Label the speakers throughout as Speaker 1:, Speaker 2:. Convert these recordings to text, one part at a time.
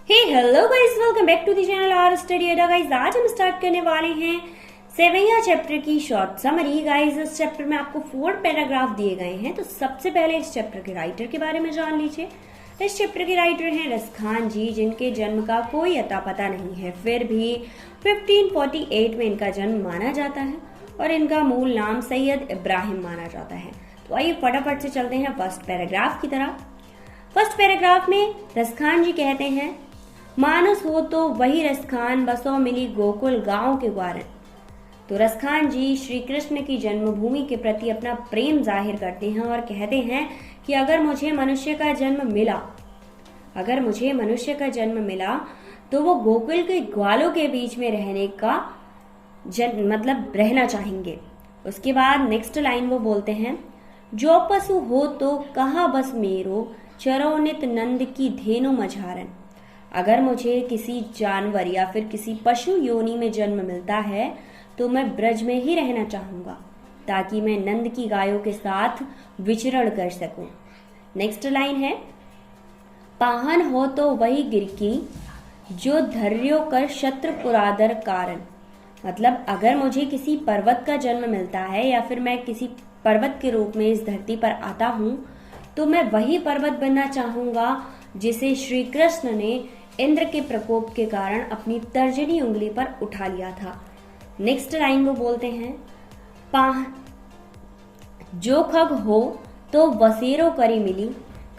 Speaker 1: Hello guys, welcome back to the channel our Study Adda. Guys आज हम start करने वाले हैं 7वां चैप्टर की शॉर्ट समरी। गाइस इस चैप्टर में आपको 4 पैराग्राफ दिए गए हैं। तो सबसे पहले इस चैप्टर के राइटर के बारे में जान लीजिए। इस चैप्टर के राइटर हैं रसखान जी, जिनके जन्म का कोई अता पता नहीं है, फिर भी 1548 में इनका जन्म माना जाता है और इनका मूल नाम सैयद इब्राहिम माना जाता है। तो आइए फटाफट से चलते हैं फर्स्ट पैराग्राफ की तरफ। फर्स्ट पैराग्राफ में रसखान जी कहते हैं, मानस हो तो वही रसखान, बसो मिली गोकुल गांव के ग्वारन। तो रसखान जी श्री कृष्ण की जन्मभूमि के प्रति अपना प्रेम जाहिर करते हैं और कहते हैं कि अगर मुझे मनुष्य का जन्म मिला तो वो गोकुल के ग्वालों के बीच में रहने का रहना चाहेंगे। उसके बाद नेक्स्ट लाइन वो बोलते हैं, जो पशु हो तो कहा बस मेरो, चरो नित नंद की धेनु मझारन। अगर मुझे किसी जानवर या फिर किसी पशु योनि में जन्म मिलता है तो मैं ब्रज में ही रहना चाहूंगा ताकि मैं नंद की गायों के साथ विचरण कर सकूं। नेक्स्ट लाइन है, पाहन हो तो वही गिरकी, जो धर्यो कर शत्रु पुरादर कारण। मतलब अगर मुझे किसी पर्वत का जन्म मिलता है या फिर मैं किसी पर्वत के रूप में इस धरती पर आता हूं तो मैं वही पर्वत बनना चाहूंगा जिसे श्री कृष्ण ने इंद्र के प्रकोप के कारण अपनी तर्जनी उंगली पर उठा लिया था। नेक्स्ट लाइन वो बोलते हैं, जो खग हो तो वसेरो करी मिली,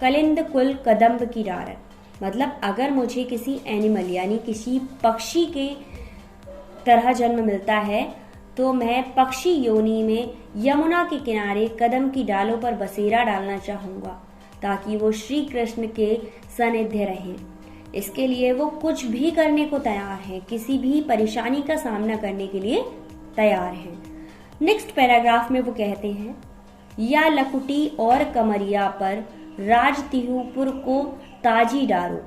Speaker 1: कलिंद कुल कदम्ब की डारन। मतलब अगर मुझे किसी एनिमल यानी किसी पक्षी के तरह जन्म मिलता है तो मैं पक्षी योनि में यमुना के किनारे कदम की डालों पर बसेरा डालना चाहूंगा ताकि वो श्री कृष्ण के सानिध्य रहें। इसके लिए वो कुछ भी करने को तैयार है, किसी भी परेशानी का सामना करने के लिए तैयार है। नेक्स्ट पैराग्राफ में वो कहते हैं, या लकुटी और कमरिया पर राजतिहुपुर को ताजी डारो।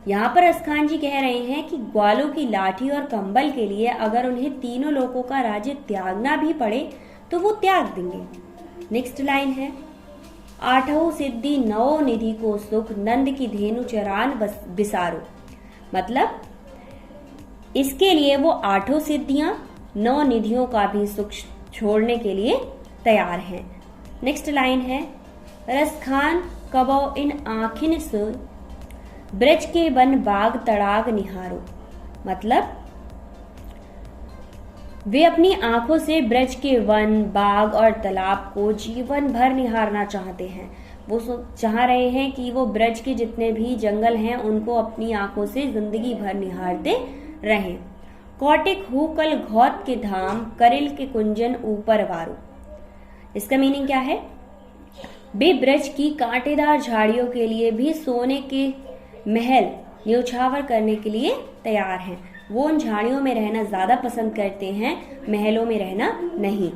Speaker 1: यहाँ पर रसखान जी कह रहे हैं कि ग्वालों की लाठी और कंबल के लिए अगर उन्हें तीनों लोगों का राज्य त्यागना भी पड़े तो वो त्याग देंगे। नेक्स्ट लाइन है, आठों सिद्धि नौ निधि को सुख, नंद की धेनु चरान बिसारो। मतलब इसके लिए वो 8 सिद्धियां 9 निधियों का भी सुख छोड़ने के लिए तैयार हैं। नेक्स्ट लाइन है, रसखान कबो इन आखिन से ब्रज के वन बाग तड़ाग निहारो। मतलब वे अपनी आंखों से ब्रज के वन, बाग और तालाब को जीवन भर निहारना चाहते हैं। वो चाह रहे हैं कि वो ब्रज के जितने भी जंगल हैं उनको अपनी आंखों से जिंदगी भर निहारते रहें। कौटिक हु कल घौत के धाम, करिल के कुंजन ऊपर वारो। इसका मीनिंग क्या है? वे ब्रज की कांटेदार झाड़ियों के लिए भी सोने के महल न्योछावर करने के लिए तैयार हैं। वो उन झाड़ियों में रहना ज्यादा पसंद करते हैं, महलों में रहना नहीं।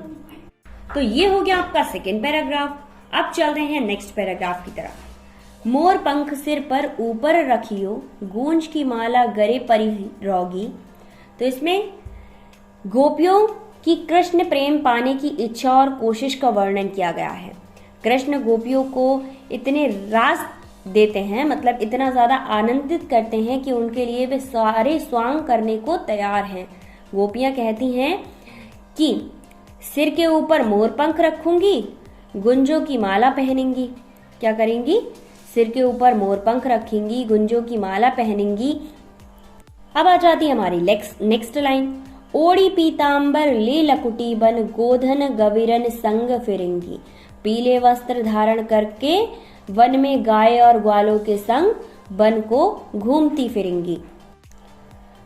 Speaker 1: तो ये हो गया आपका सेकेंड पैराग्राफ। अब चलते हैं नेक्स्ट पैराग्राफ की तरफ। मोर पंख सिर पर ऊपर रखियो, गूंज की माला गरे परी रोगी। तो इसमें गोपियों की कृष्ण प्रेम पाने की इच्छा और कोशिश का वर्णन किया गया है। कृष्ण गोपियों को इतने रास देते हैं, मतलब इतना ज्यादा आनंदित करते हैं कि उनके लिए वे सारे स्वांग करने को तैयार हैं। गोपियां कहती हैं कि सिर के ऊपर मोर पंख रखूंगी, गुंजों की माला पहनेंगी। क्या करेंगी? सिर के ऊपर मोर पंख रखेंगी, गुंजों की माला पहनेंगी। अब आ जाती है हमारी नेक्स्ट लाइन, ओड़ी पीतांबर ले लकुटी बन, गोधन गविरन संग फिरेंगी। पीले वस्त्र धारण करके वन में गाय और ग्वालों के संग वन को घूमती फिरेंगी।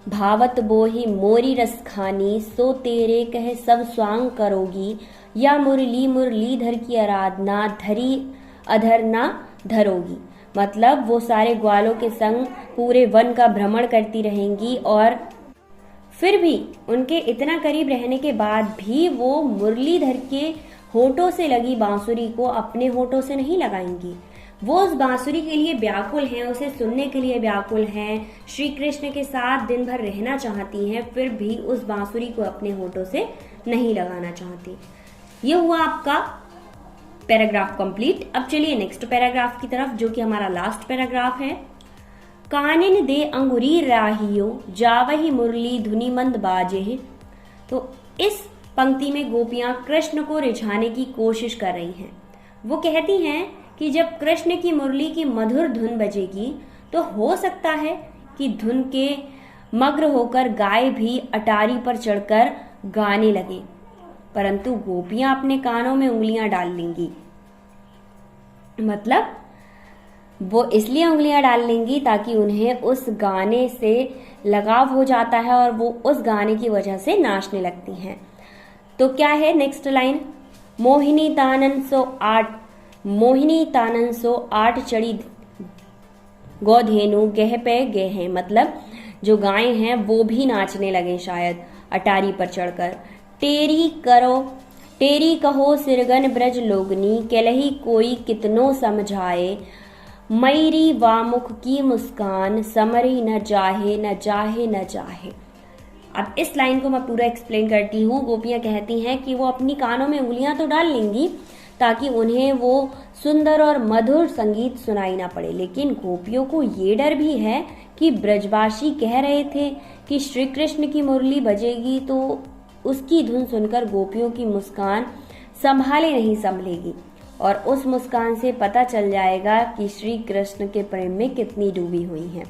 Speaker 1: भावत बोही मोरी रसखानी, सो तेरे कह सब स्वांग करोगी। या मुरलीधर की आराधना, धरी अधर ना धरोगी। मतलब वो सारे ग्वालों के संग पूरे वन का भ्रमण करती रहेंगी और फिर भी उनके इतना करीब रहने के बाद भी वो मुरलीधर के होठों से लगी बांसुरी को अपने होठों से नहीं लगाएंगी। वो उस बांसुरी के लिए व्याकुल हैं, उसे सुनने के लिए व्याकुल हैं, श्री कृष्ण के साथ दिन भर रहना चाहती हैं, फिर भी उस बांसुरी को अपने होठों से नहीं लगाना चाहती। ये हुआ आपका पैराग्राफ कंप्लीट। अब चलिए नेक्स्ट पैराग्राफ की तरफ, जो कि हमारा लास्ट पैराग्राफ है। कानिन दे अंगुरी राहियो जावही मुरली धुनि मंद बाजे। तो इस पंक्ति में गोपियां कृष्ण को रिझाने की कोशिश कर रही हैं। वो कहती हैं कि जब कृष्ण की मुरली की मधुर धुन बजेगी तो हो सकता है कि धुन के मग्न होकर गाय भी अटारी पर चढ़कर गाने लगे, परंतु गोपियां अपने कानों में उंगलियां डाल लेंगी। मतलब वो इसलिए उंगलियां डाल लेंगी ताकि उन्हें उस गाने से लगाव हो जाता है और वो उस गाने की वजह से नाचने लगती हैं। तो क्या है नेक्स्ट लाइन, मोहिनी तानन सो आठ चढ़ी गौधेनु गह पे गहे। मतलब जो गाय हैं वो भी नाचने लगे शायद अटारी पर चढ़कर। टेरी कहो सिरगन ब्रज लोगनी केलही कोई कितनो समझाए। मैरी वामुख की मुस्कान समरी न जाहे न जाहे न जाहे। अब इस लाइन को मैं पूरा एक्सप्लेन करती हूँ। गोपियां कहती हैं कि वो अपनी कानों में उंगलियां तो डाल लेंगी ताकि उन्हें वो सुंदर और मधुर संगीत सुनाई ना पड़े, लेकिन गोपियों को ये डर भी है कि ब्रजवासी कह रहे थे कि श्री कृष्ण की मुरली बजेगी तो उसकी धुन सुनकर गोपियों की मुस्कान संभाले नहीं संभलेगी और उस मुस्कान से पता चल जाएगा कि श्री कृष्ण के प्रेम में कितनी डूबी हुई हैं।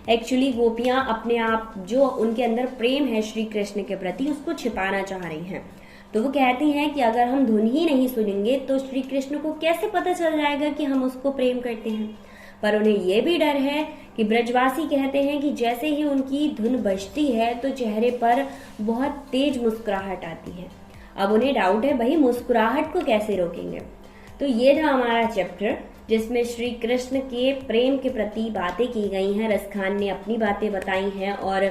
Speaker 1: एक्चुअली गोपियां अपने आप जो उनके अंदर प्रेम है श्री कृष्ण के प्रति उसको छिपाना चाह रही हैं। तो वो कहती हैं कि अगर हम धुन ही नहीं सुनेंगे तो श्री कृष्ण को कैसे पता चल जाएगा कि हम उसको प्रेम करते हैं। पर उन्हें ये भी डर है कि ब्रजवासी कहते हैं कि जैसे ही उनकी धुन बजती है तो चेहरे पर बहुत तेज मुस्कुराहट आती है। अब उन्हें डाउट है भाई मुस्कुराहट को कैसे रोकेंगे। तो ये था हमारा चैप्टर जिसमें श्री कृष्ण के प्रेम के प्रति बातें की गई हैं। रसखान ने अपनी बातें बताई हैं और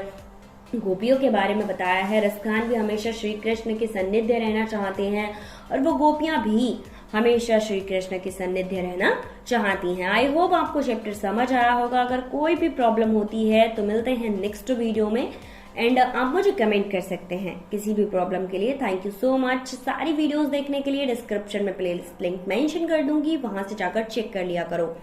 Speaker 1: गोपियों के बारे में बताया है। रसखान भी हमेशा श्री कृष्ण के सान्निध्य रहना चाहते हैं और वो गोपियां भी हमेशा श्री कृष्ण के सान्निध्य रहना चाहती हैं। आई होप आपको चैप्टर समझ आया होगा। अगर कोई भी प्रॉब्लम होती है तो मिलते हैं नेक्स्ट वीडियो में एंड आप मुझे कमेंट कर सकते हैं किसी भी प्रॉब्लम के लिए। Thank you so much. सारी वीडियोस देखने के लिए डिस्क्रिप्शन में प्लेलिस्ट लिंक मेंशन कर दूंगी, वहां से जाकर चेक कर लिया करो।